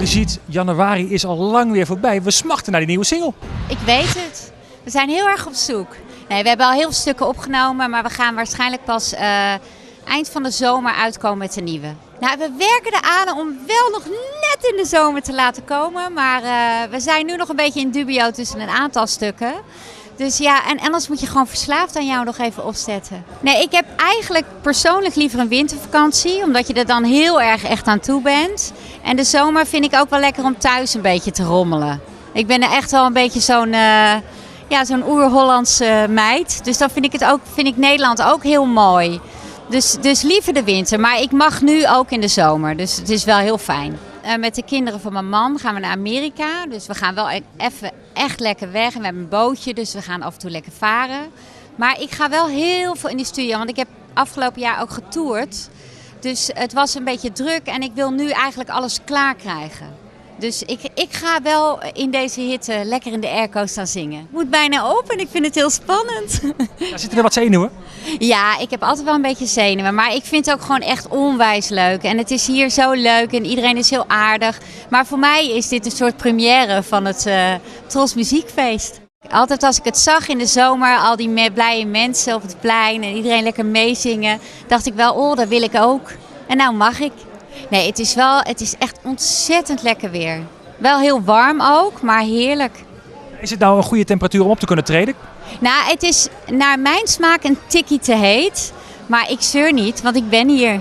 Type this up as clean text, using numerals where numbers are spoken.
Brigitte, januari is al lang weer voorbij. We smachten naar die nieuwe single. Ik weet het. We zijn heel erg op zoek. Nee, we hebben al heel veel stukken opgenomen, maar we gaan waarschijnlijk pas eind van de zomer uitkomen met een nieuwe. Nou, we werken eraan om wel nog net in de zomer te laten komen, maar we zijn nu nog een beetje in dubio tussen een aantal stukken. Dus ja, en anders moet je gewoon verslaafd aan jou nog even opzetten. Nee, ik heb eigenlijk persoonlijk liever een wintervakantie, omdat je er dan heel erg echt aan toe bent. En de zomer vind ik ook wel lekker om thuis een beetje te rommelen. Ik ben er echt wel een beetje zo'n oer-Hollandse meid. Dus dan vind ik Nederland ook heel mooi. Dus liever de winter. Maar ik mag nu ook in de zomer. Dus het is wel heel fijn. Met de kinderen van mijn man gaan we naar Amerika. Dus we gaan wel even echt lekker weg. En we hebben een bootje, dus we gaan af en toe lekker varen. Maar ik ga wel heel veel in de studio. Want ik heb afgelopen jaar ook getoerd. Dus het was een beetje druk. En ik wil nu eigenlijk alles klaar krijgen. Dus ik ga wel in deze hitte lekker in de airco staan zingen. Moet bijna op en ik vind het heel spannend. Ja, zitten er wat zenuwen? Ja, ik heb altijd wel een beetje zenuwen. Maar ik vind het ook gewoon echt onwijs leuk. En het is hier zo leuk en iedereen is heel aardig. Maar voor mij is dit een soort première van het Tros Muziekfeest. Altijd als ik het zag in de zomer, al die blije mensen op het plein en iedereen lekker meezingen, dacht ik wel, oh, dat wil ik ook. En nou mag ik. Nee, het is echt ontzettend lekker weer. Wel heel warm ook, maar heerlijk. Is het nou een goede temperatuur om op te kunnen treden? Nou, het is naar mijn smaak een tikkie te heet. Maar ik zeur niet, want ik ben hier.